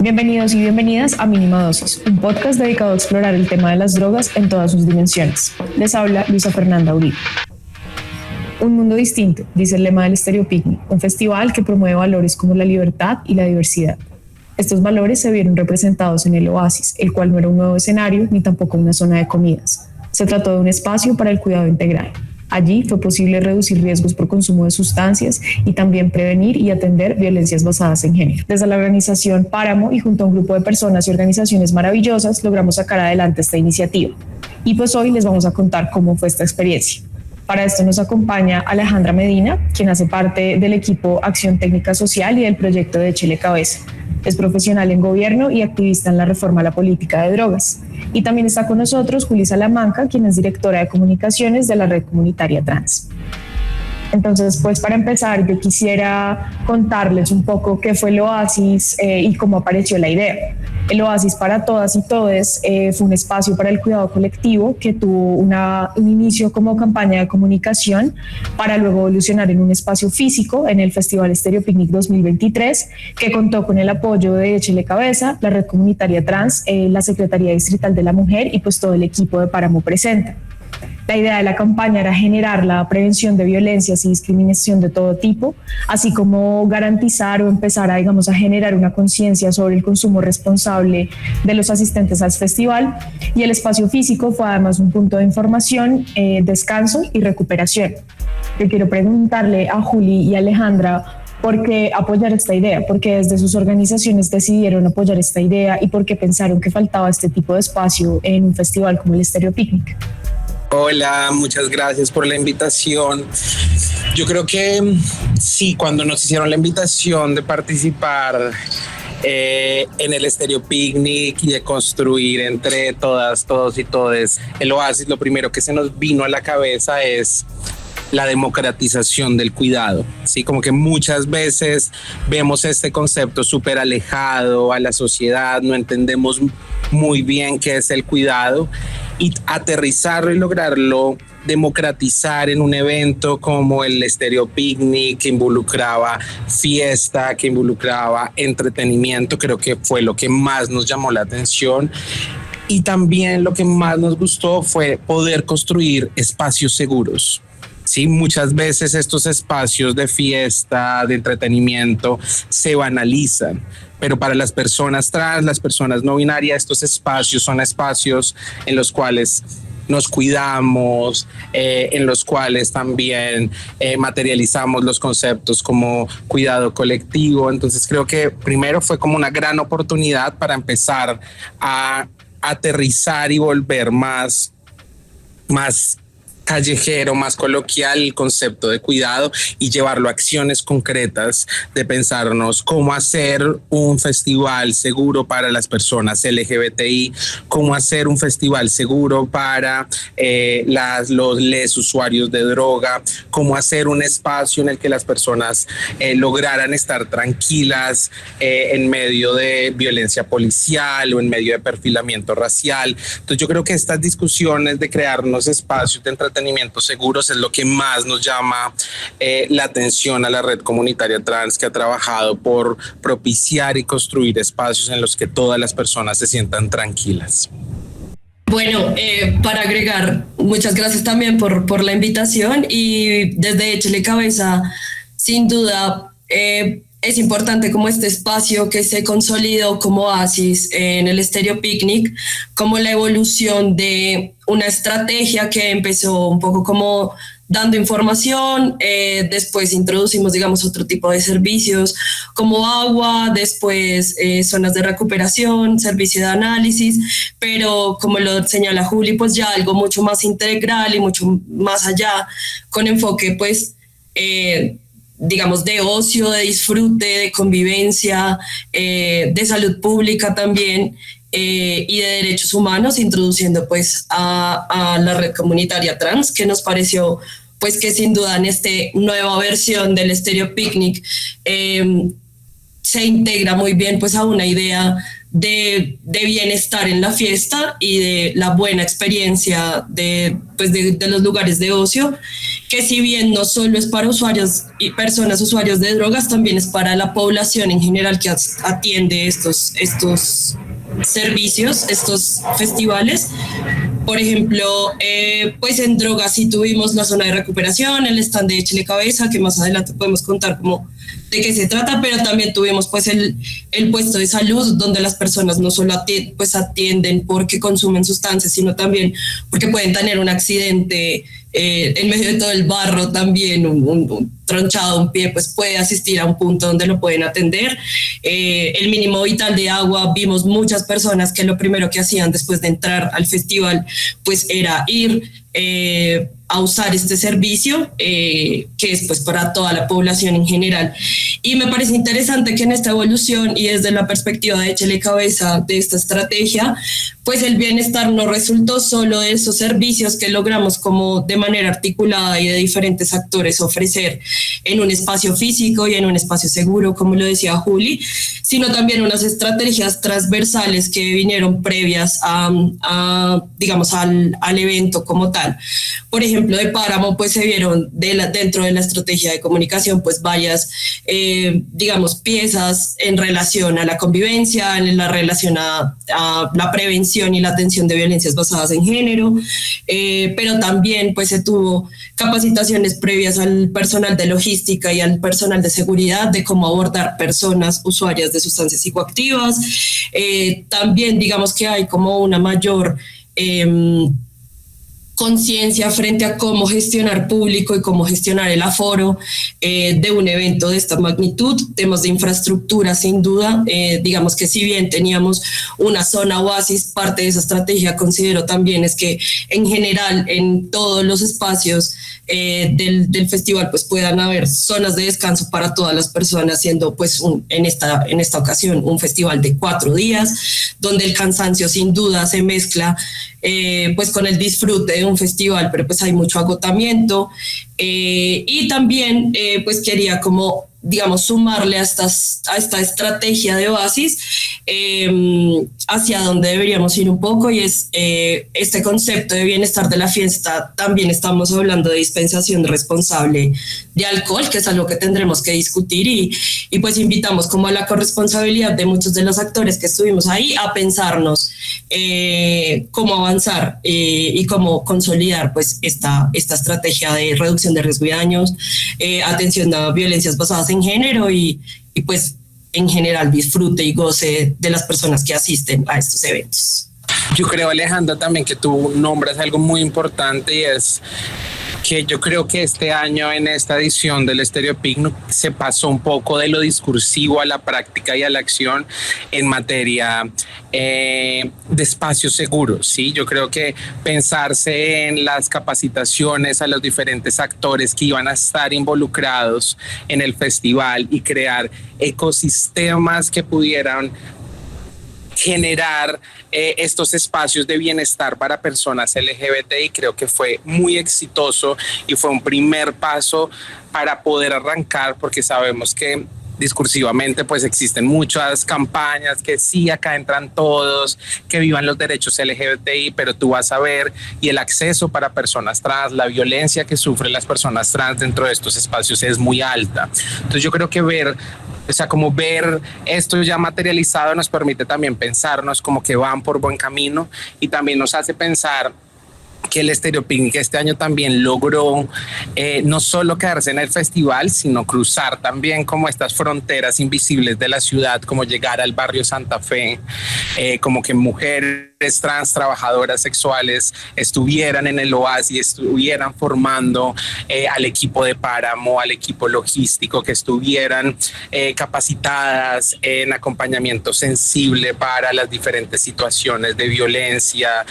Bienvenidos y bienvenidas a Mínima Dosis, un podcast dedicado a explorar el tema de las drogas en todas sus dimensiones. Les habla Luisa Fernanda Uribe. Un mundo distinto, dice el lema del Estéreo Picnic, un festival que promueve valores como la libertad y la diversidad. Estos valores se vieron representados en el Oasis, el cual no era un nuevo escenario ni tampoco una zona de comidas. Se trató de un espacio para el cuidado integral. Allí fue posible reducir riesgos por consumo de sustancias y también prevenir y atender violencias basadas en género. Desde la organización Páramo y junto a un grupo de personas y organizaciones maravillosas logramos sacar adelante esta iniciativa. Y pues hoy les vamos a contar cómo fue esta experiencia. Para esto nos acompaña Alejandra Medina, quien hace parte del equipo Acción Técnica Social y del proyecto de Échele Cabeza. Es profesional en gobierno y activista en la reforma a la política de drogas. Y también está con nosotros Juli Salamanca, quien es directora de comunicaciones de la Red Comunitaria Trans. Entonces, pues para empezar, yo quisiera contarles un poco qué fue el Oasis y cómo apareció la idea. El Oasis para Todas y Todes fue un espacio para el cuidado colectivo que tuvo un inicio como campaña de comunicación para luego evolucionar en un espacio físico en el Festival Estéreo Picnic 2023, que contó con el apoyo de Échele Cabeza, la Red Comunitaria Trans, la Secretaría Distrital de la Mujer y pues todo el equipo de Páramo Presenta. La idea de la campaña era generar la prevención de violencias y discriminación de todo tipo, así como garantizar o empezar a generar una conciencia sobre el consumo responsable de los asistentes al festival. Y el espacio físico fue además un punto de información, descanso y recuperación. Yo quiero preguntarle a Juli y a Alejandra por qué apoyar esta idea, por qué desde sus organizaciones decidieron apoyar esta idea y por qué pensaron que faltaba este tipo de espacio en un festival como el Estéreo Picnic. Hola, muchas gracias por la invitación. Yo creo que sí, cuando nos hicieron la invitación de participar en el Estéreo Picnic y de construir entre todas, todos y todes el Oasis, lo primero que se nos vino a la cabeza es la democratización del cuidado, ¿sí? Como que muchas veces vemos este concepto súper alejado a la sociedad, no entendemos muy bien qué es el cuidado, y aterrizarlo y lograrlo democratizar en un evento como el Estéreo Picnic, que involucraba fiesta, que involucraba entretenimiento, creo que fue lo que más nos llamó la atención. Y también lo que más nos gustó fue poder construir espacios seguros. Sí, muchas veces estos espacios de fiesta, de entretenimiento, se banalizan, pero para las personas trans, las personas no binarias, estos espacios son espacios en los cuales nos cuidamos, en los cuales también materializamos los conceptos como cuidado colectivo. Entonces creo que primero fue como una gran oportunidad para empezar a aterrizar y volver más callejero, más coloquial el concepto de cuidado y llevarlo a acciones concretas de pensarnos cómo hacer un festival seguro para las personas LGBTI, cómo hacer un festival seguro para los usuarios de droga, cómo hacer un espacio en el que las personas lograran estar tranquilas en medio de violencia policial o en medio de perfilamiento racial. Entonces yo creo que estas discusiones de crearnos espacios de entretenimiento seguros es lo que más nos llama la atención a la Red Comunitaria Trans, que ha trabajado por propiciar y construir espacios en los que todas las personas se sientan tranquilas. Bueno, para agregar, muchas gracias también por la invitación, y desde Échele Cabeza, sin duda, es importante como este espacio que se consolidó como Oasis en el Estéreo Picnic, como la evolución de una estrategia que empezó un poco como dando información, después introducimos, digamos, otro tipo de servicios como agua, después zonas de recuperación, servicio de análisis, pero como lo señala Juli, pues ya algo mucho más integral y mucho más allá, con enfoque pues digamos de ocio, de disfrute, de convivencia, de salud pública también, y de derechos humanos, introduciendo pues a la Red Comunitaria Trans, que nos pareció pues que sin duda en esta nueva versión del Estéreo Picnic se integra muy bien pues a una idea de bienestar en la fiesta y de la buena experiencia de los lugares de ocio. que si bien no solo es para usuarios y personas usuarios de drogas, también es para la población en general que atiende estos servicios, estos festivales. Por ejemplo, pues en drogas sí tuvimos la zona de recuperación, el stand de Échele Cabeza, que más adelante podemos contar cómo de qué se trata, pero también tuvimos pues el puesto de salud, donde las personas no solo atienden porque consumen sustancias, sino también porque pueden tener un accidente en medio de todo el barro, también un tronchado, un pie, pues puede asistir a un punto donde lo pueden atender. El mínimo vital de agua, vimos muchas personas que lo primero que hacían después de entrar al festival pues era ir a usar este servicio, que es pues para toda la población en general. Y me parece interesante que en esta evolución y desde la perspectiva de Échele Cabeza de esta estrategia, pues el bienestar no resultó solo de esos servicios que logramos como de manera articulada y de diferentes actores ofrecer en un espacio físico y en un espacio seguro, como lo decía Juli, sino también unas estrategias transversales que vinieron previas digamos, al evento como tal. Por ejemplo, de Páramo, pues se vieron dentro de la estrategia de comunicación, pues varias, digamos, piezas en relación a la convivencia, en la relación a la prevención y la atención de violencias basadas en género, pero también pues se tuvo capacitaciones previas al personal de logística y al personal de seguridad de cómo abordar personas usuarias de sustancias psicoactivas. También digamos que hay como una mayor conciencia frente a cómo gestionar público y cómo gestionar el aforo de un evento de esta magnitud. Temas de infraestructura, sin duda. Digamos que si bien teníamos una zona oasis, parte de esa estrategia considero también es que en general en todos los espacios del festival pues puedan haber zonas de descanso para todas las personas, siendo pues en esta ocasión un festival de 4 días, donde el cansancio sin duda se mezcla pues con el disfrute de un festival, pero pues hay mucho agotamiento, y también pues quería como digamos sumarle a esta estrategia de Oasis hacia donde deberíamos ir un poco, y es este concepto de bienestar de la fiesta. También estamos hablando de dispensación responsable de alcohol, que es algo que tendremos que discutir, y pues invitamos como a la corresponsabilidad de muchos de los actores que estuvimos ahí a pensarnos cómo avanzar y cómo consolidar pues esta estrategia de reducción de riesgo y daños, atención a violencias basadas en género y pues en general disfrute y goce de las personas que asisten a estos eventos. Yo creo, Alejandra, también que tú nombras algo muy importante, y es que yo creo que este año en esta edición del Estéreo Picnic se pasó un poco de lo discursivo a la práctica y a la acción en materia de espacios seguros, ¿sí? Yo creo que pensarse en las capacitaciones a los diferentes actores que iban a estar involucrados en el festival y crear ecosistemas que pudieran generar estos espacios de bienestar para personas LGBTI, creo que fue muy exitoso y fue un primer paso para poder arrancar, porque sabemos que discursivamente pues existen muchas campañas que sí, acá entran todos, que vivan los derechos LGBTI, pero tú vas a ver, y el acceso para personas trans, la violencia que sufren las personas trans dentro de estos espacios es muy alta. Entonces yo creo que ver esto ya materializado nos permite también pensarnos como que van por buen camino, y también nos hace pensar que el Estéreo Picnic este año también logró no solo quedarse en el festival, sino cruzar también como estas fronteras invisibles de la ciudad, como llegar al barrio Santa Fe, como que mujeres trans trabajadoras sexuales estuvieran en el Oasis, estuvieran formando al equipo de Páramo, al equipo logístico, que estuvieran capacitadas en acompañamiento sensible para las diferentes situaciones de violencia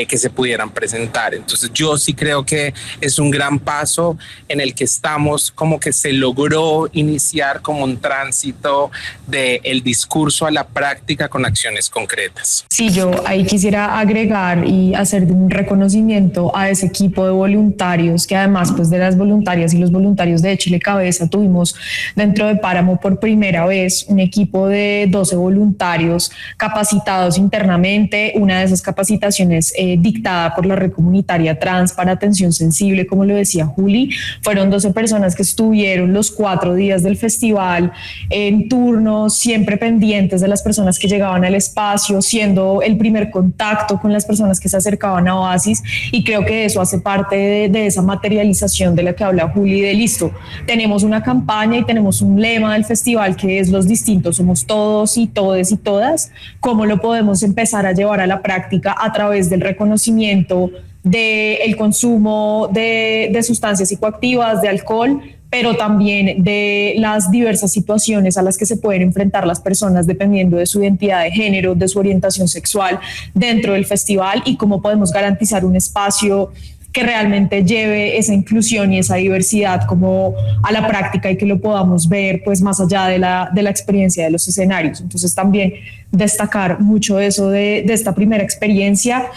que se pudieran presentar. Entonces yo sí creo que es un gran paso en el que estamos, como que se logró iniciar como un tránsito del discurso a la práctica con acciones concretas. Sí, yo ahí quisiera agregar y hacer un reconocimiento a ese equipo de voluntarios, que además pues de las voluntarias y los voluntarios de Échele Cabeza tuvimos dentro de Páramo por primera vez un equipo de 12 voluntarios capacitados internamente, una de esas capacitaciones dictada por la Red Comunitaria Trans para Atención Sensible, como lo decía Juli. Fueron 12 personas que estuvieron los 4 días del festival en turno, siempre pendientes de las personas que llegaban al espacio, siendo el primer contacto con las personas que se acercaban a Oasis, y creo que eso hace parte de esa materialización de la que habla Juli, de listo, tenemos una campaña y tenemos un lema del festival que es los distintos somos todos y todes y todas. ¿Cómo lo podemos empezar a llevar a la práctica a través del reconocimiento del consumo de sustancias psicoactivas, de alcohol, pero también de las diversas situaciones a las que se pueden enfrentar las personas dependiendo de su identidad de género, de su orientación sexual dentro del festival, y cómo podemos garantizar un espacio que realmente lleve esa inclusión y esa diversidad como a la práctica y que lo podamos ver pues más allá de la experiencia de los escenarios? Entonces también destacar mucho eso de esta primera experiencia,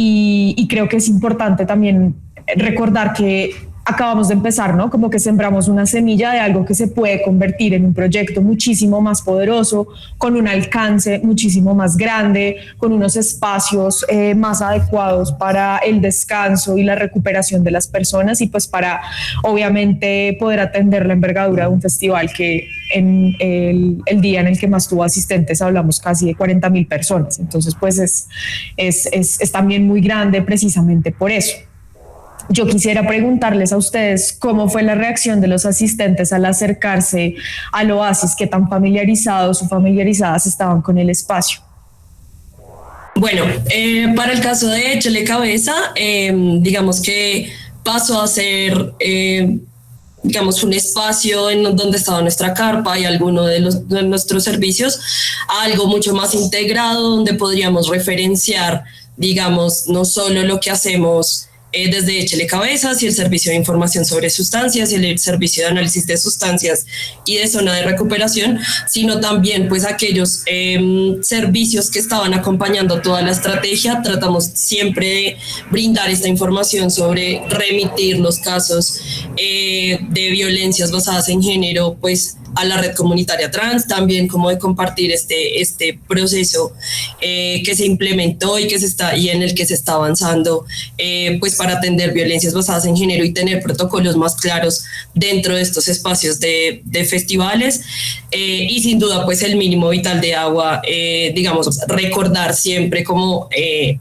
y creo que es importante también recordar que acabamos de empezar, ¿no? Como que sembramos una semilla de algo que se puede convertir en un proyecto muchísimo más poderoso, con un alcance muchísimo más grande, con unos espacios más adecuados para el descanso y la recuperación de las personas, y pues para obviamente poder atender la envergadura de un festival que en el día en el que más tuvo asistentes hablamos casi de 40,000 personas. Entonces pues es también muy grande precisamente por eso. Yo quisiera preguntarles a ustedes cómo fue la reacción de los asistentes al acercarse al Oasis, qué tan familiarizados o familiarizadas estaban con el espacio. Bueno, para el caso de Échele Cabeza, digamos que pasó a ser, digamos, un espacio en donde estaba nuestra carpa y alguno de nuestros servicios, a algo mucho más integrado, donde podríamos referenciar, digamos, no solo lo que hacemos desde Échele Cabezas y el servicio de información sobre sustancias y el servicio de análisis de sustancias y de zona de recuperación, sino también pues aquellos servicios que estaban acompañando toda la estrategia. Tratamos siempre de brindar esta información sobre remitir los casos de violencias basadas en género pues a la Red Comunitaria Trans, también como de compartir este proceso que se implementó y en el que se está avanzando pues para atender violencias basadas en género y tener protocolos más claros dentro de estos espacios de festivales, y sin duda pues el mínimo vital de agua, digamos, recordar siempre cómo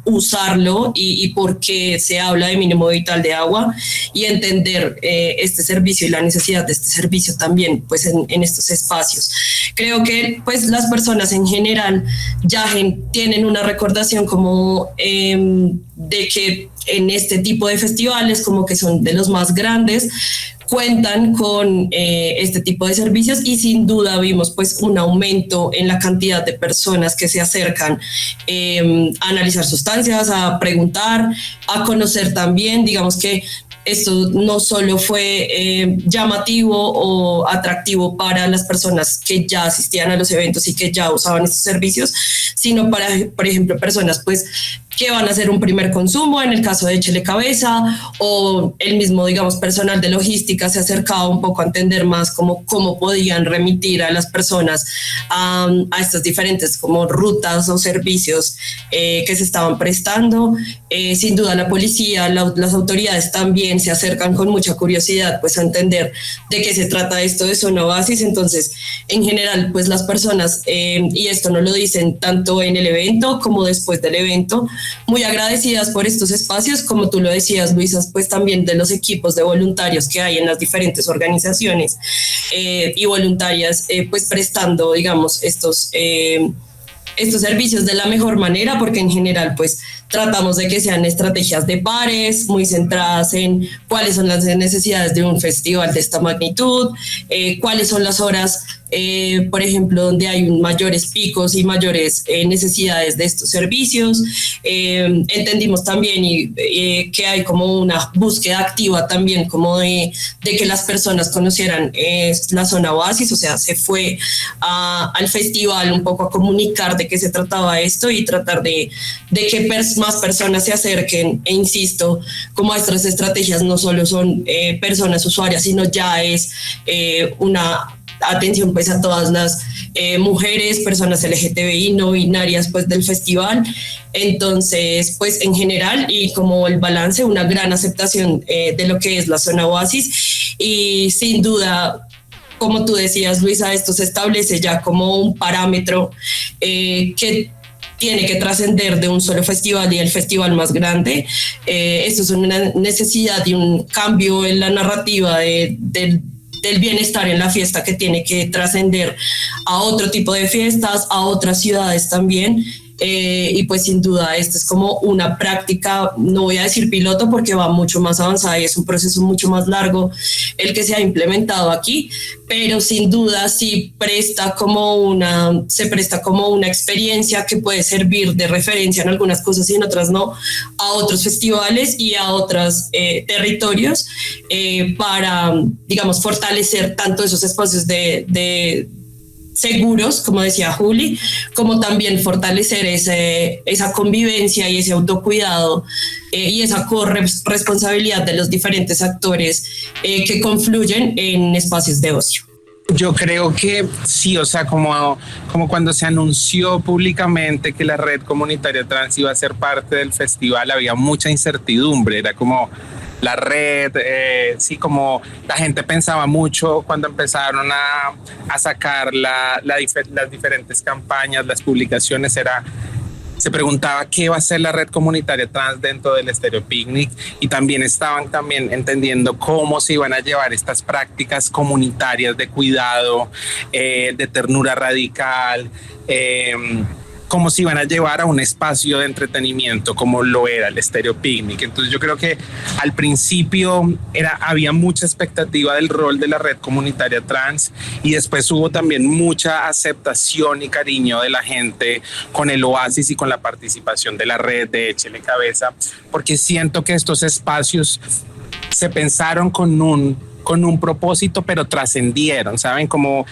usarlo y por qué se habla de mínimo vital de agua, y entender este servicio y la necesidad de este servicio también pues en estos espacios. Creo que pues las personas en general ya tienen una recordación como de que en este tipo de festivales, como que son de los más grandes, cuentan con este tipo de servicios, y sin duda vimos pues un aumento en la cantidad de personas que se acercan a analizar sustancias, a preguntar, a conocer también. Digamos que esto no solo fue llamativo o atractivo para las personas que ya asistían a los eventos y que ya usaban estos servicios, sino para, por ejemplo, personas pues que van a hacer un primer consumo, en el caso de Échele Cabeza, o el mismo, digamos, personal de logística se acercaba un poco a entender más cómo podían remitir a las personas a estas diferentes como rutas o servicios que se estaban prestando. Sin duda la policía, las autoridades también se acercan con mucha curiosidad pues a entender de qué se trata esto de Zona Oasis. Entonces, en general, pues las personas, y esto no lo dicen tanto en el evento como después del evento, muy agradecidas por estos espacios, como tú lo decías, Luisa, pues también de los equipos de voluntarios que hay en las diferentes organizaciones y voluntarias, pues prestando, digamos, estos servicios de la mejor manera, porque en general pues tratamos de que sean estrategias de pares, muy centradas en cuáles son las necesidades de un festival de esta magnitud, cuáles son las horas por ejemplo, donde hay mayores picos y mayores necesidades de estos servicios. Entendimos también que hay como una búsqueda activa también como de que las personas conocieran la zona Oasis, o sea, se fue al festival un poco a comunicar de qué se trataba esto y tratar de que más personas se acerquen, e insisto, como estas estrategias no solo son personas usuarias, sino ya es una atención pues a todas las mujeres, personas LGTBI, no binarias pues del festival. Entonces pues en general y como el balance, una gran aceptación de lo que es la zona Oasis, y sin duda, como tú decías, Luisa, esto se establece ya como un parámetro que tiene que trascender de un solo festival y el festival más grande. Esto es una necesidad y un cambio en la narrativa del bienestar en la fiesta, que tiene que trascender a otro tipo de fiestas, a otras ciudades también. Y pues sin duda esta es como una práctica, no voy a decir piloto porque va mucho más avanzada y es un proceso mucho más largo el que se ha implementado aquí, pero sin duda sí se presta como una experiencia que puede servir de referencia en algunas cosas y en otras no, a otros festivales y a otros territorios, para, digamos, fortalecer tanto esos espacios de seguros, como decía Juli, como también fortalecer esa convivencia y ese autocuidado y esa corresponsabilidad de los diferentes actores que confluyen en espacios de ocio. Yo creo que sí, o sea, como cuando se anunció públicamente que la red comunitaria trans iba a ser parte del festival, había mucha incertidumbre, era como la red, sí, como la gente pensaba mucho cuando empezaron a sacar las diferentes campañas, las publicaciones, se preguntaba qué va a ser la red comunitaria trans dentro del Estéreo Picnic, y también estaban entendiendo cómo se iban a llevar estas prácticas comunitarias de cuidado, de ternura radical, cómo se iban a llevar a un espacio de entretenimiento como lo era el Estéreo Picnic. Entonces yo creo que al principio había mucha expectativa del rol de la red comunitaria trans, y después hubo también mucha aceptación y cariño de la gente con el Oasis y con la participación de la red de Échele Cabeza, porque siento que estos espacios se pensaron con un propósito, pero trascendieron, ¿saben? Como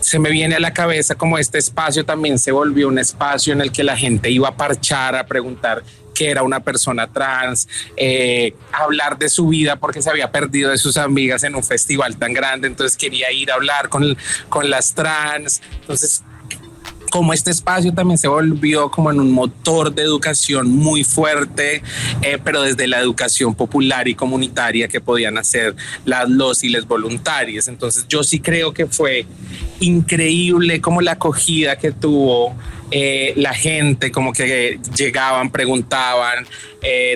se me viene a la cabeza como este espacio también se volvió un espacio en el que la gente iba a parchar, a preguntar qué era una persona trans, hablar de su vida porque se había perdido de sus amigas en un festival tan grande, entonces quería ir a hablar con las trans. Entonces, como este espacio también se volvió como en un motor de educación muy fuerte, pero desde la educación popular y comunitaria que podían hacer los y les voluntarios. Entonces yo sí creo que fue increíble como la acogida que tuvo la gente, como que llegaban, preguntaban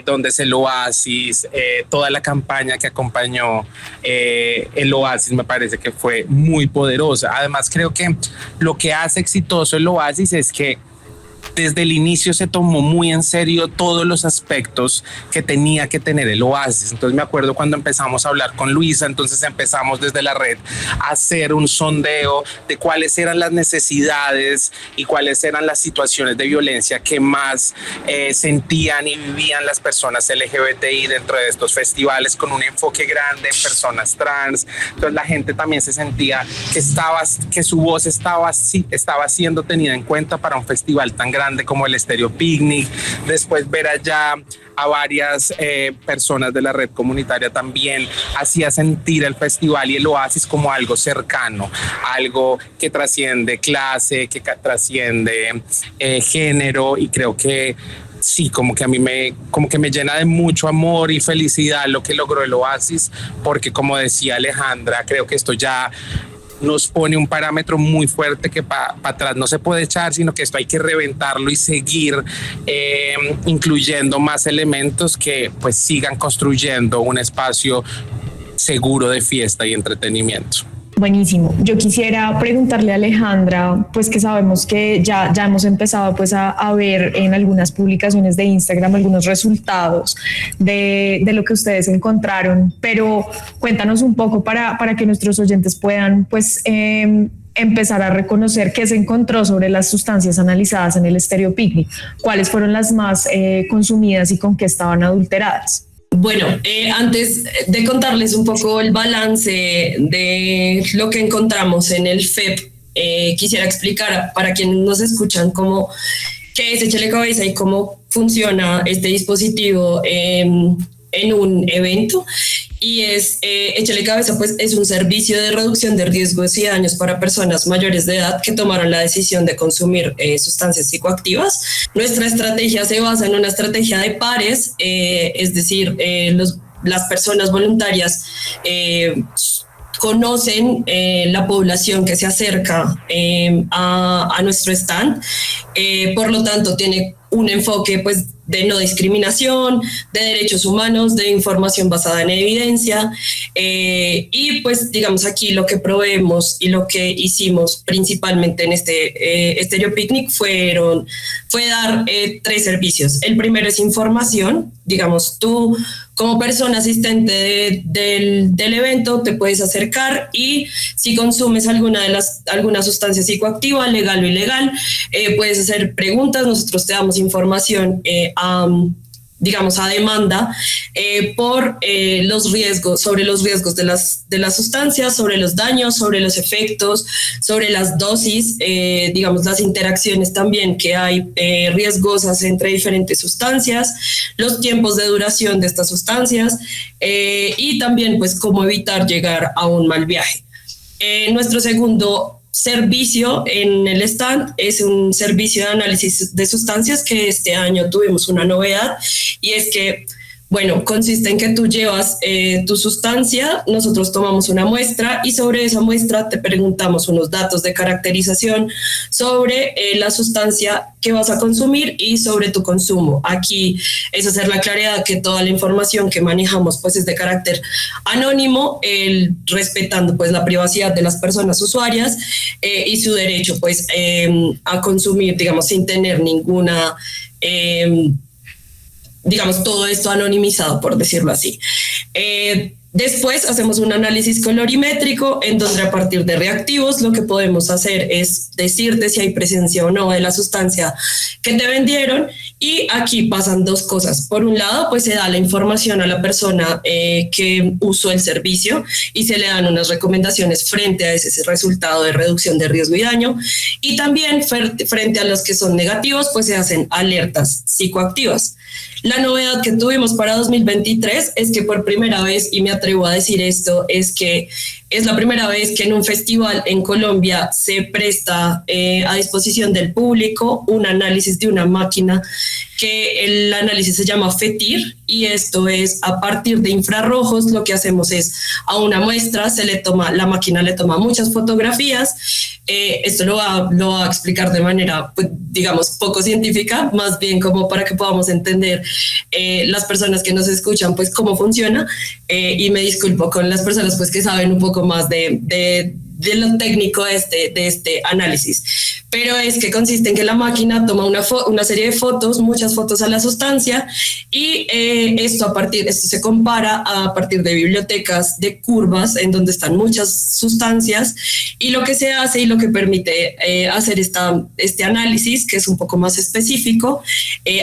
dónde es el Oasis, toda la campaña que acompañó el Oasis me parece que fue muy poderosa. Además creo que lo que hace exitoso el Oasis es que desde el inicio se tomó muy en serio todos los aspectos que tenía que tener el Oasis. Entonces me acuerdo cuando empezamos a hablar con Luisa, entonces empezamos desde la red a hacer un sondeo de cuáles eran las necesidades y cuáles eran las situaciones de violencia que más sentían y vivían las personas LGBTI dentro de estos festivales, con un enfoque grande en personas trans. Entonces la gente también se sentía que su voz estaba siendo tenida en cuenta para un festival tan grande como el Estéreo Picnic. Después ver allá a varias personas de la red comunitaria también hacía sentir el festival y el Oasis como algo cercano, algo que trasciende clase, que trasciende género, y creo que sí, como que a mí me llena de mucho amor y felicidad lo que logró el Oasis, porque como decía Alejandra, creo que esto ya nos pone un parámetro muy fuerte que para atrás no se puede echar, sino que esto hay que reventarlo y seguir incluyendo más elementos que pues sigan construyendo un espacio seguro de fiesta y entretenimiento. Buenísimo. Yo quisiera preguntarle a Alejandra, pues que sabemos que ya hemos empezado pues a ver en algunas publicaciones de Instagram algunos resultados de lo que ustedes encontraron, pero cuéntanos un poco para que nuestros oyentes puedan pues empezar a reconocer qué se encontró sobre las sustancias analizadas en el Stereo Picnic, cuáles fueron las más consumidas y con qué estaban adulteradas. Bueno, antes de contarles un poco el balance de lo que encontramos en el FEP, quisiera explicar para quienes nos escuchan qué es Échale Cabeza y cómo funciona este dispositivo en un evento. Y Échale Cabeza, pues es un servicio de reducción de riesgos y daños para personas mayores de edad que tomaron la decisión de consumir sustancias psicoactivas. Nuestra estrategia se basa en una estrategia de pares, es decir, las personas voluntarias conocen la población que se acerca a nuestro stand, por lo tanto tiene un enfoque pues de no discriminación, de derechos humanos, de información basada en evidencia, y pues digamos aquí lo que proveemos y lo que hicimos principalmente en este Stereo Picnic fue dar 3 servicios. El primero es información, digamos tú como persona asistente del evento te puedes acercar y si consumes alguna sustancia psicoactiva, legal o ilegal, puedes hacer preguntas, nosotros te damos información a demanda sobre los riesgos de las sustancias, sobre los daños, sobre los efectos, sobre las dosis, las interacciones también que hay riesgosas entre diferentes sustancias, los tiempos de duración de estas sustancias y también pues cómo evitar llegar a un mal viaje. Nuestro segundo servicio en el stand es un servicio de análisis de sustancias que este año tuvimos una novedad y es que, bueno, consiste en que tú llevas tu sustancia, nosotros tomamos una muestra y sobre esa muestra te preguntamos unos datos de caracterización sobre la sustancia que vas a consumir y sobre tu consumo. Aquí es hacer la claridad que toda la información que manejamos pues es de carácter anónimo, respetando pues la privacidad de las personas usuarias y su derecho pues a consumir, digamos, sin tener ninguna todo esto anonimizado, por decirlo así. Después hacemos un análisis colorimétrico en donde a partir de reactivos lo que podemos hacer es decirte si hay presencia o no de la sustancia que te vendieron y aquí pasan 2 cosas. Por un lado, pues se da la información a la persona que usó el servicio y se le dan unas recomendaciones frente a ese resultado de reducción de riesgo y daño y también frente a los que son negativos, pues se hacen alertas psicoactivas. La novedad que tuvimos para 2023 es que por primera vez, y me atrevo a decir esto, es que es la primera vez que en un festival en Colombia se presta a disposición del público un análisis de una máquina que el análisis se llama FETIR y esto es a partir de infrarrojos. Lo que hacemos es a una muestra la máquina le toma muchas fotografías. Esto lo va a explicar de manera, pues, digamos, poco científica, más bien como para que podamos entender las personas que nos escuchan, pues cómo funciona. Y me disculpo con las personas pues que saben un poco más de lo técnico de este análisis, pero es que consiste en que la máquina toma una serie de fotos, muchas fotos a la sustancia y esto se compara a partir de bibliotecas de curvas en donde están muchas sustancias y lo que se hace y lo que permite hacer este análisis, que es un poco más específico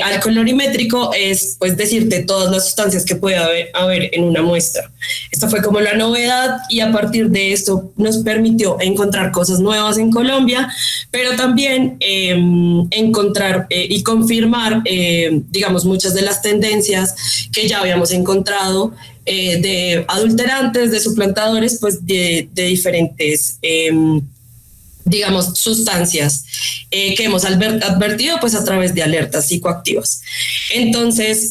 al colorimétrico, es pues decirte todas las sustancias que puede haber en una muestra. Esta fue como la novedad y a partir de esto nos permitió encontrar cosas nuevas en Colombia, pero también encontrar y confirmar, muchas de las tendencias que ya habíamos encontrado de adulterantes, de suplantadores, pues de diferentes sustancias que hemos advertido pues a través de alertas psicoactivas. Entonces,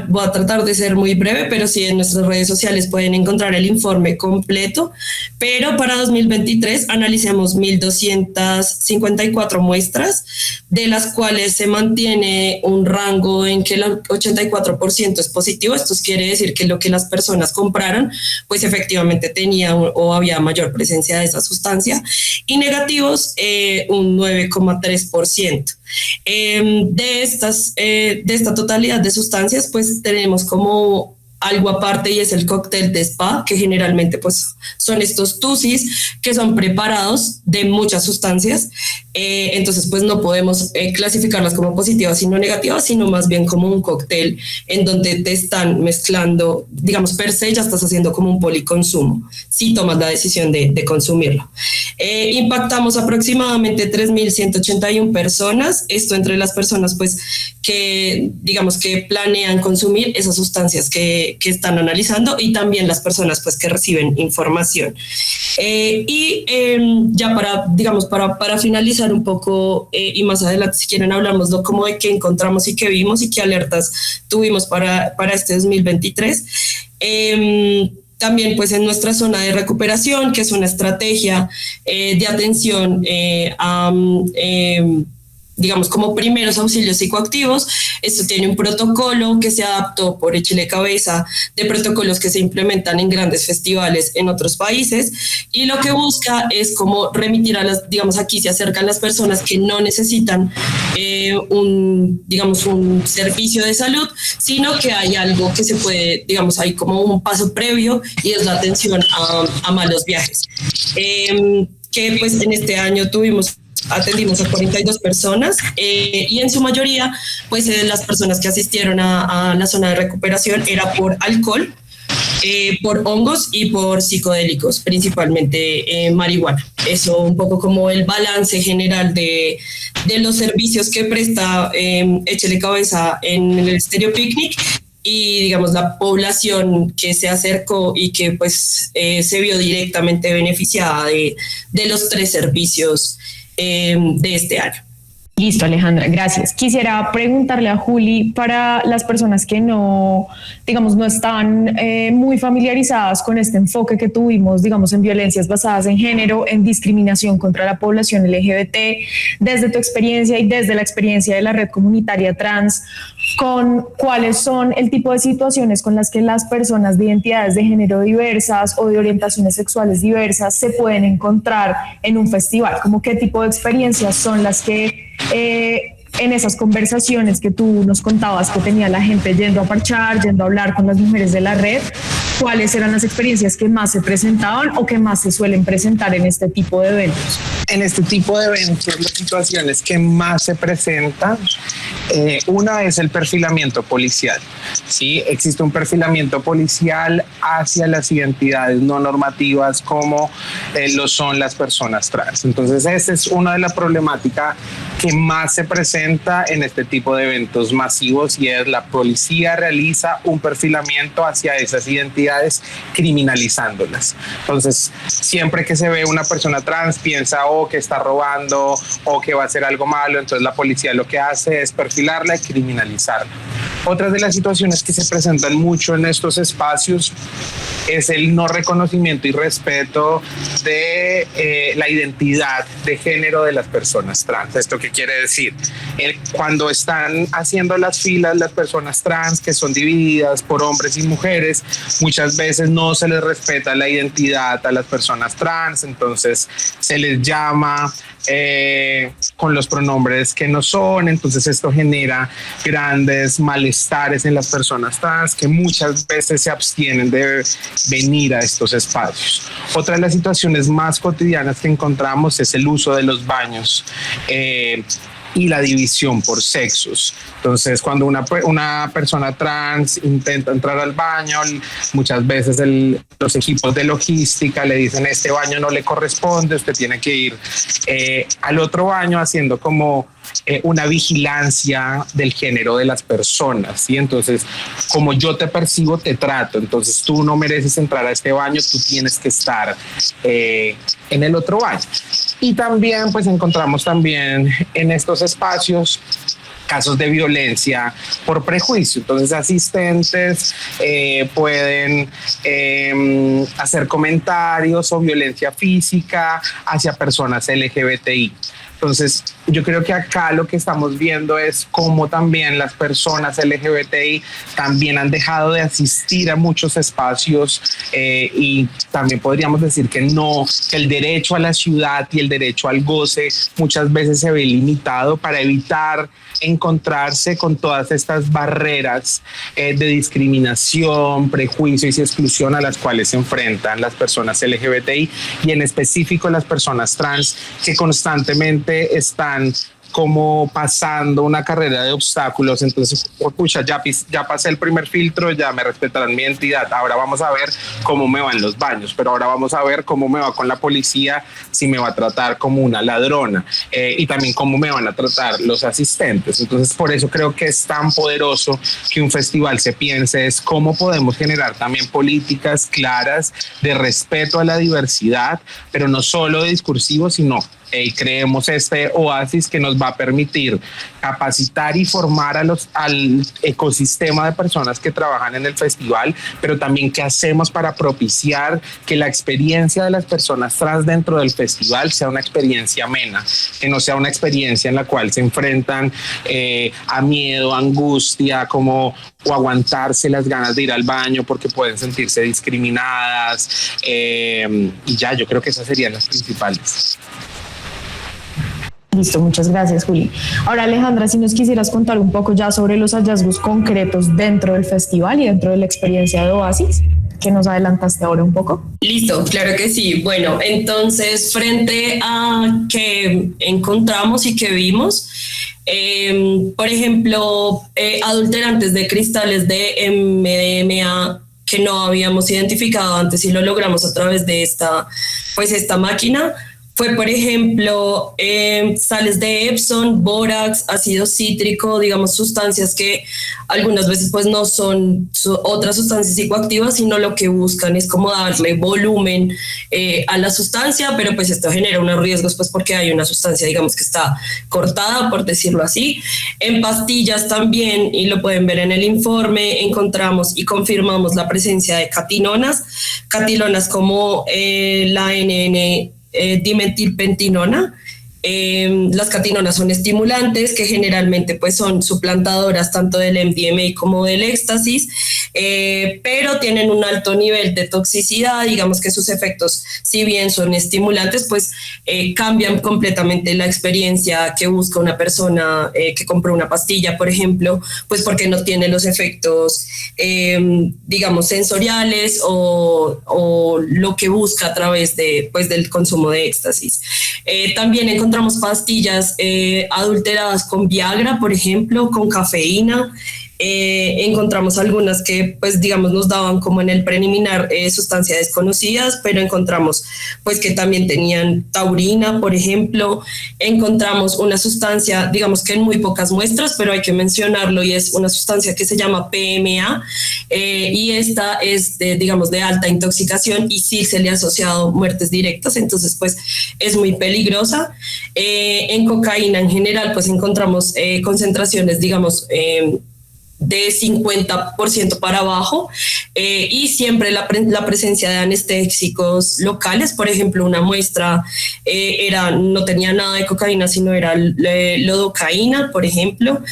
voy a tratar de ser muy breve, pero sí en nuestras redes sociales pueden encontrar el informe completo. Pero para 2023 analicemos 1.254 muestras, de las cuales se mantiene un rango en que el 84% es positivo. Esto quiere decir que lo que las personas compraron, pues efectivamente tenía o había mayor presencia de esa sustancia, y negativos un 9,3%. De esta totalidad de sustancias, pues tenemos como algo aparte, y es el cóctel de spa, que generalmente pues son estos tusis que son preparados de muchas sustancias. Entonces pues no podemos clasificarlas como positivas sino negativas, sino más bien como un cóctel en donde te están mezclando, digamos, per se ya estás haciendo como un policonsumo si tomas la decisión de consumirlo. Impactamos aproximadamente 3.181 personas, esto entre las personas pues que digamos que planean consumir esas sustancias que están analizando, y también las personas pues que reciben información. Ya para finalizar un poco, y más adelante si quieren hablamos como de qué encontramos y qué vimos y qué alertas tuvimos para este 2023. También pues en nuestra zona de recuperación, que es una estrategia de atención digamos, como primeros auxilios psicoactivos. Esto tiene un protocolo que se adaptó por Échele Cabeza, de protocolos que se implementan en grandes festivales en otros países, y lo que busca es como remitir a las, digamos, aquí se acercan las personas que no necesitan un servicio de salud, sino que hay algo que se puede, digamos, hay como un paso previo, y es la atención a malos viajes. Que pues en este año atendimos a 42 personas, y en su mayoría pues las personas que asistieron a la zona de recuperación era por alcohol, por hongos y por psicodélicos, principalmente marihuana. Eso un poco como el balance general de los servicios que presta Échele Cabeza en el Estéreo Picnic, y digamos la población que se acercó y que pues se vio directamente beneficiada de los 3 servicios de este año. Listo, Alejandra, gracias. Quisiera preguntarle a Juli, para las personas que no están muy familiarizadas con este enfoque que tuvimos, digamos, en violencias basadas en género, en discriminación contra la población LGBT, desde tu experiencia y desde la experiencia de la red comunitaria trans, con cuáles son el tipo de situaciones con las que las personas de identidades de género diversas o de orientaciones sexuales diversas se pueden encontrar en un festival, como qué tipo de experiencias son las que en esas conversaciones que tú nos contabas que tenía la gente yendo a parchar, yendo a hablar con las mujeres de la red, ¿cuáles eran las experiencias que más se presentaban o que más se suelen presentar en este tipo de eventos? En este tipo de eventos, las situaciones que más se presentan, una es el perfilamiento policial. ¿Sí? Existe un perfilamiento policial hacia las identidades no normativas como lo son las personas trans. Entonces, esa es una de las problemáticas que más se presenta en este tipo de eventos masivos, y es la policía realiza un perfilamiento hacia esas identidades criminalizándolas. Entonces, siempre que se ve una persona trans piensa que está robando o que va a hacer algo malo, entonces la policía lo que hace es perfilarla y criminalizarla. Otra de las situaciones que se presentan mucho en estos espacios es el no reconocimiento y respeto de la identidad de género de las personas trans. ¿Esto qué quiere decir? Cuando están haciendo las filas las personas trans, que son divididas por hombres y mujeres, muchas veces no se les respeta la identidad a las personas trans, entonces se les llama con los pronombres que no son. Entonces esto genera grandes malestares en las personas trans, que muchas veces se abstienen de venir a estos espacios. Otra de las situaciones más cotidianas que encontramos es el uso de los baños y la división por sexos. Entonces, cuando una persona trans intenta entrar al baño, muchas veces los equipos de logística le dicen: este baño no le corresponde, usted tiene que ir al otro baño, haciendo como una vigilancia del género de las personas, ¿sí? Entonces, como yo te percibo, te trato. Entonces, tú no mereces entrar a este baño, tú tienes que estar en el otro baño. Y también, pues, encontramos también en estos espacios casos de violencia por prejuicio. Entonces asistentes pueden hacer comentarios o violencia física hacia personas LGBTI. Entonces, yo creo que acá lo que estamos viendo es cómo también las personas LGBTI también han dejado de asistir a muchos espacios y también podríamos decir que el derecho a la ciudad y el derecho al goce muchas veces se ve limitado para evitar encontrarse con todas estas barreras de discriminación, prejuicios y exclusión a las cuales se enfrentan las personas LGBTI y en específico las personas trans que constantemente están como pasando una carrera de obstáculos. Entonces, pucha, ya pasé el primer filtro, ya me respetarán mi identidad, ahora vamos a ver cómo me va en los baños, pero ahora vamos a ver cómo me va con la policía, si me va a tratar como una ladrona y también cómo me van a tratar los asistentes. Entonces, por eso creo que es tan poderoso que un festival se piense es cómo podemos generar también políticas claras de respeto a la diversidad, pero no solo de discursivo, sino creemos este oasis que nos va a permitir capacitar y formar al ecosistema de personas que trabajan en el festival, pero también qué hacemos para propiciar que la experiencia de las personas trans dentro del festival sea una experiencia amena, que no sea una experiencia en la cual se enfrentan a miedo, angustia, o aguantarse las ganas de ir al baño porque pueden sentirse discriminadas y ya, yo creo que esas serían las principales. Listo, muchas gracias, Juli. Ahora, Alejandra, si nos quisieras contar un poco ya sobre los hallazgos concretos dentro del festival y dentro de la experiencia de Oasis, que nos adelantaste ahora un poco. Listo, claro que sí. Bueno, entonces, frente a que encontramos y que vimos, por ejemplo, adulterantes de cristales de MDMA que no habíamos identificado antes y lo logramos a través de esta máquina. Fue, por ejemplo, sales de Epsom, bórax, ácido cítrico, digamos, sustancias que algunas veces pues no son otras sustancias psicoactivas, sino lo que buscan es como darle volumen a la sustancia, pero pues esto genera unos riesgos pues porque hay una sustancia, digamos, que está cortada, por decirlo así. En pastillas también, y lo pueden ver en el informe, encontramos y confirmamos la presencia de catinonas como la NN, dimetilpentinona. Las catinonas son estimulantes que generalmente pues son suplantadoras tanto del MDMA como del éxtasis, pero tienen un alto nivel de toxicidad. Digamos que sus efectos, si bien son estimulantes, pues cambian completamente la experiencia que busca una persona que compró una pastilla, por ejemplo, pues porque no tiene los efectos digamos sensoriales o lo que busca a través de pues del consumo de éxtasis. También encontramos pastillas adulteradas con Viagra, por ejemplo, con cafeína. Encontramos algunas que pues digamos nos daban como en el preliminar sustancias desconocidas, pero encontramos pues que también tenían taurina, por ejemplo. Encontramos una sustancia, digamos que en muy pocas muestras, pero hay que mencionarlo, y es una sustancia que se llama PMA, y esta es digamos de alta intoxicación y sí se le ha asociado muertes directas, entonces pues es muy peligrosa. En cocaína en general pues encontramos concentraciones digamos de 50% para abajo, y siempre la presencia de anestésicos locales. Por ejemplo, una muestra no tenía nada de cocaína, sino era lidocaína, por ejemplo.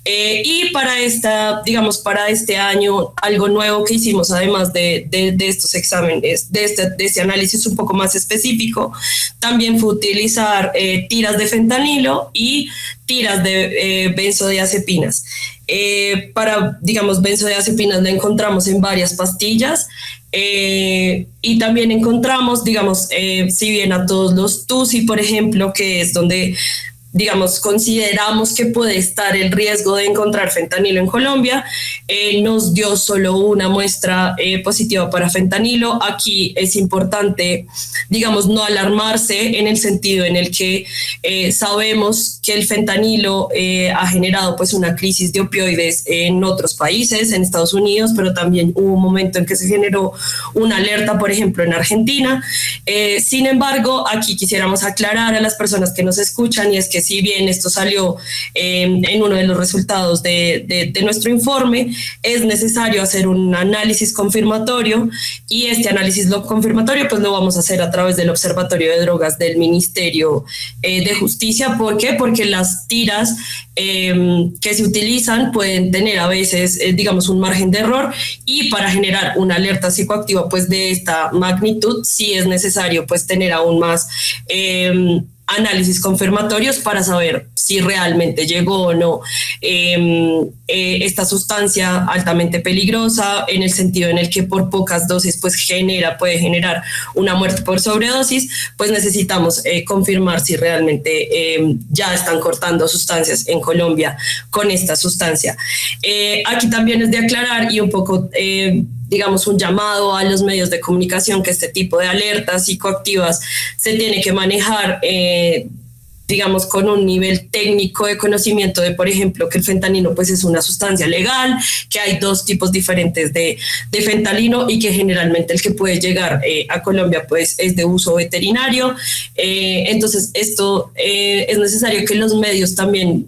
Y para este año, algo nuevo que hicimos, además de estos exámenes, de este análisis un poco más específico, también fue utilizar tiras de fentanilo y tiras de benzodiazepinas. Para, digamos, benzodiazepinas la encontramos en varias pastillas, y también encontramos, digamos, si bien a todos los TUSI, por ejemplo, que es donde digamos, consideramos que puede estar el riesgo de encontrar fentanilo en Colombia, nos dio solo una muestra positiva para fentanilo. Aquí es importante, digamos, no alarmarse en el sentido en el que sabemos que el fentanilo ha generado pues una crisis de opioides en otros países, en Estados Unidos, pero también hubo un momento en que se generó una alerta, por ejemplo, en Argentina. Sin embargo, aquí quisiéramos aclarar a las personas que nos escuchan, y es que que si bien esto salió en uno de los resultados de nuestro informe, es necesario hacer un análisis confirmatorio, y este análisis confirmatorio pues lo vamos a hacer a través del Observatorio de Drogas del Ministerio de Justicia. ¿Por qué? Porque las tiras que se utilizan pueden tener a veces, digamos, un margen de error, y para generar una alerta psicoactiva pues de esta magnitud sí es necesario pues tener aún más análisis confirmatorios para saber si realmente llegó o no esta sustancia altamente peligrosa, en el sentido en el que por pocas dosis pues puede generar una muerte por sobredosis. Pues necesitamos confirmar si realmente ya están cortando sustancias en Colombia con esta sustancia. Aquí también es de aclarar y un poco digamos, un llamado a los medios de comunicación, que este tipo de alertas psicoactivas se tiene que manejar, digamos, con un nivel técnico de conocimiento de, por ejemplo, que el fentanilo pues es una sustancia legal, que hay dos tipos diferentes de fentanilo, y que generalmente el que puede llegar a Colombia pues es de uso veterinario. Entonces esto es necesario que los medios también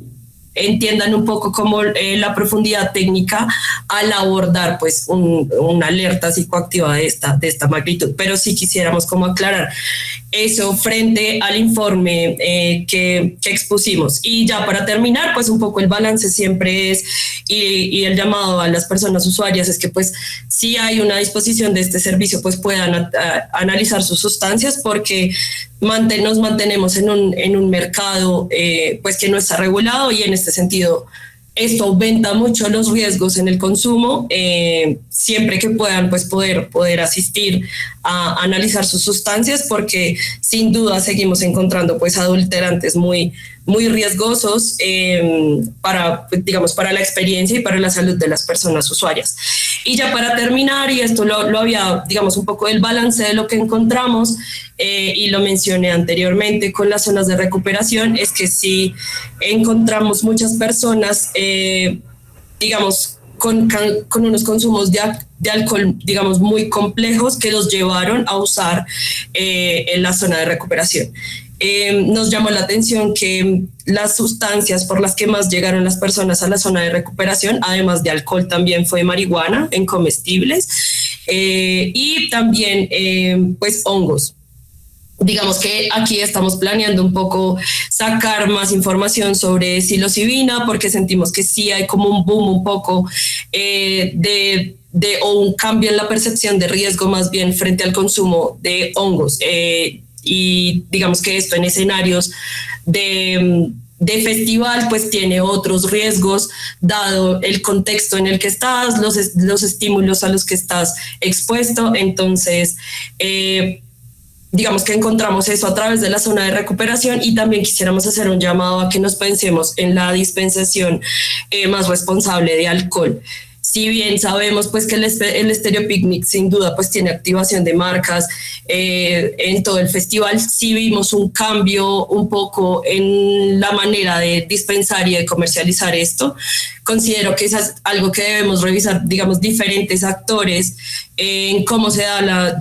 entiendan un poco como la profundidad técnica al abordar pues una alerta psicoactiva de esta magnitud. Pero sí quisiéramos como aclarar eso frente al informe que expusimos. Y ya para terminar, pues un poco el balance siempre es, y el llamado a las personas usuarias es que pues si hay una disposición de este servicio pues puedan analizar sus sustancias, porque nos mantenemos en un mercado pues que no está regulado, y en este sentido esto aumenta mucho los riesgos en el consumo. Siempre que puedan pues poder asistir a analizar sus sustancias, porque sin duda seguimos encontrando pues adulterantes muy riesgosos para la experiencia y para la salud de las personas usuarias. Y ya para terminar, y esto lo había, digamos, un poco del balance de lo que encontramos, y lo mencioné anteriormente con las zonas de recuperación, es que sí encontramos muchas personas, digamos, con unos consumos de alcohol, digamos, muy complejos, que los llevaron a usar en la zona de recuperación. Nos llamó la atención que las sustancias por las que más llegaron las personas a la zona de recuperación, además de alcohol, también fue marihuana en comestibles, y también pues hongos. Digamos que aquí estamos planeando un poco sacar más información sobre psilocibina, porque sentimos que sí hay como un boom un poco o un cambio en la percepción de riesgo más bien frente al consumo de hongos. Y digamos que esto en escenarios de festival pues tiene otros riesgos, dado el contexto en el que estás, los estímulos a los que estás expuesto. Entonces digamos que encontramos eso a través de la zona de recuperación, y también quisiéramos hacer un llamado a que nos pensemos en la dispensación más responsable de alcohol. Si bien sabemos pues que el Estéreo Picnic sin duda pues tiene activación de marcas en todo el festival, sí vimos un cambio un poco en la manera de dispensar y de comercializar esto. Considero que eso es algo que debemos revisar, digamos, diferentes actores en cómo se da la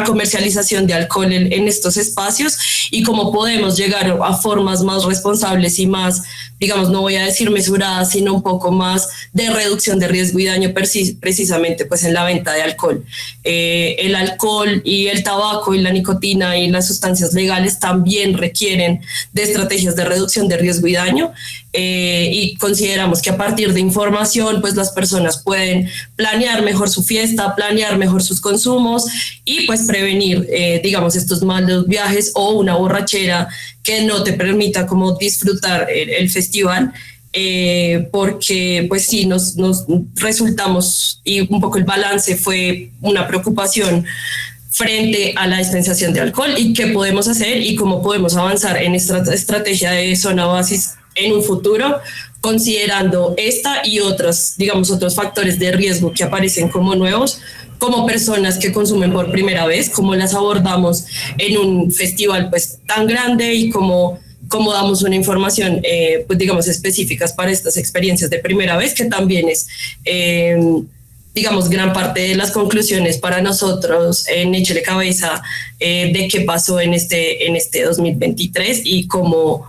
comercialización de alcohol en estos espacios, y cómo podemos llegar a formas más responsables y más, digamos, no voy a decir mesuradas, sino un poco más de reducción de riesgo y daño precisamente pues en la venta de alcohol. El alcohol y el tabaco y la nicotina y las sustancias legales también requieren de estrategias de reducción de riesgo y daño, y consideramos que a partir de información pues las personas pueden planear mejor su fiesta, planear mejor sus consumos, y pues prevenir digamos estos malos viajes o una borrachera que no te permita como disfrutar el festival, porque pues sí nos resultamos, y un poco el balance fue una preocupación frente a la dispensación de alcohol, y qué podemos hacer y cómo podemos avanzar en esta estrategia de zona oasis en un futuro, considerando esta y otros factores de riesgo que aparecen como nuevos, como personas que consumen por primera vez, cómo las abordamos en un festival pues tan grande, y cómo damos una información pues digamos específicas para estas experiencias de primera vez, que también es digamos, gran parte de las conclusiones para nosotros en Échele Cabeza de qué pasó en este 2023 y cómo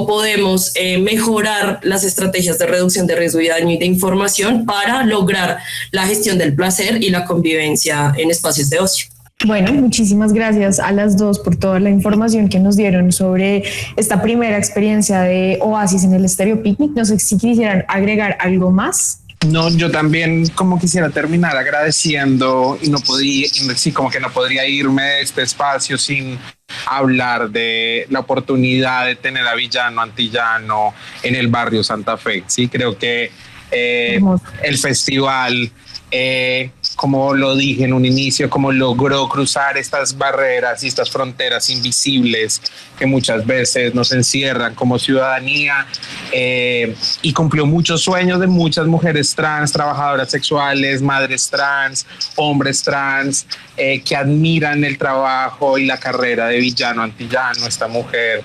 podemos mejorar las estrategias de reducción de riesgo y daño y de información para lograr la gestión del placer y la convivencia en espacios de ocio. Bueno, muchísimas gracias a las dos por toda la información que nos dieron sobre esta primera experiencia de Oasis en el Estéreo Picnic. No sé si quisieran agregar algo más. No, yo también como quisiera terminar agradeciendo y no podría irme de este espacio sin hablar de la oportunidad de tener a Villano Antillano en el barrio Santa Fe. Sí, creo que el festival, como lo dije en un inicio, como logró cruzar estas barreras y estas fronteras invisibles que muchas veces nos encierran como ciudadanía, y cumplió muchos sueños de muchas mujeres trans, trabajadoras sexuales, madres trans, hombres trans, que admiran el trabajo y la carrera de Villano Antillano, esta mujer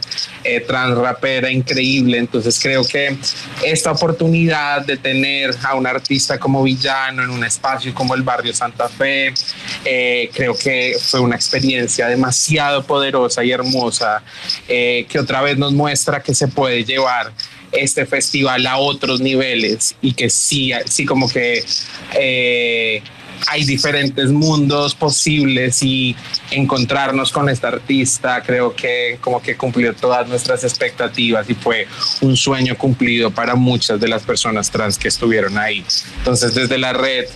trans rapera increíble. Entonces creo que esta oportunidad de tener a un artista como Villano en un espacio como el barrio Santa Fe, creo que fue una experiencia demasiado poderosa y hermosa, que otra vez nos muestra que se puede llevar este festival a otros niveles y que sí como que hay diferentes mundos posibles, y encontrarnos con esta artista creo que como que cumplió todas nuestras expectativas y fue un sueño cumplido para muchas de las personas trans que estuvieron ahí. Entonces, desde la red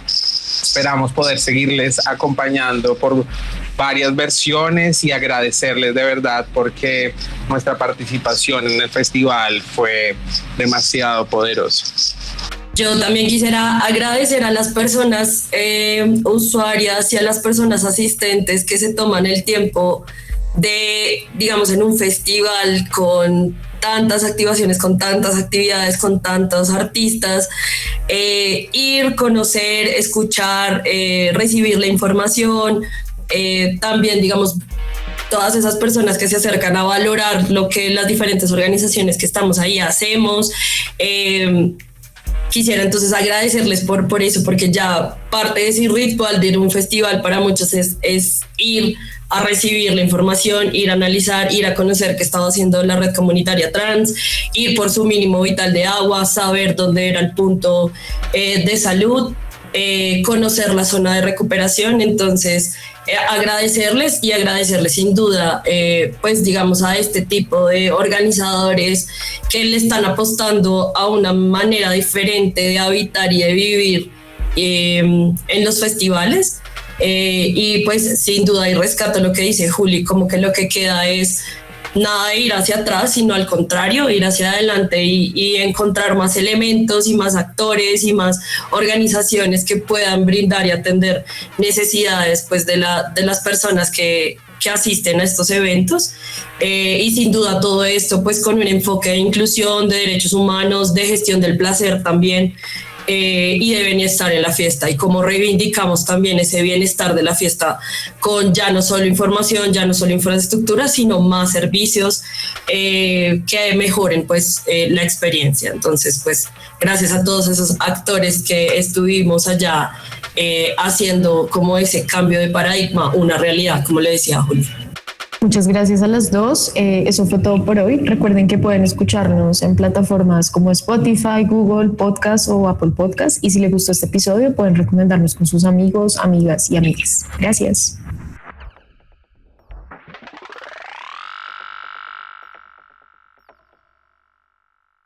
esperamos poder seguirles acompañando por varias versiones y agradecerles de verdad porque nuestra participación en el festival fue demasiado poderosa. Yo también quisiera agradecer a las personas usuarias y a las personas asistentes que se toman el tiempo de, digamos, en un festival con tantas activaciones, con tantas actividades, con tantos artistas, ir, conocer, escuchar, recibir la información, también, digamos, todas esas personas que se acercan a valorar lo que las diferentes organizaciones que estamos ahí hacemos. Quisiera entonces agradecerles por eso, porque ya parte de ese ritual de ir a un festival para muchos es ir a recibir la información, ir a analizar, ir a conocer qué estaba haciendo la red comunitaria trans, ir por su mínimo vital de agua, saber dónde era el punto de salud, conocer la zona de recuperación. Entonces, agradecerles sin duda, pues digamos, a este tipo de organizadores que le están apostando a una manera diferente de habitar y de vivir en los festivales. Y pues sin duda, y rescato lo que dice Juli, como que lo que queda es nada de ir hacia atrás, sino al contrario, ir hacia adelante y encontrar más elementos y más actores y más organizaciones que puedan brindar y atender necesidades pues de las personas que asisten a estos eventos, y sin duda todo esto pues con un enfoque de inclusión, de derechos humanos, de gestión del placer también, y de bienestar en la fiesta, y cómo reivindicamos también ese bienestar de la fiesta con ya no solo información, ya no solo infraestructura, sino más servicios que mejoren pues la experiencia. Entonces pues gracias a todos esos actores que estuvimos allá haciendo como ese cambio de paradigma una realidad, como le decía Juli. Muchas gracias a las dos. Eso fue todo por hoy. Recuerden que pueden escucharnos en plataformas como Spotify, Google Podcast o Apple Podcast. Y si les gustó este episodio, pueden recomendarnos con sus amigos, amigas y amigas. Gracias.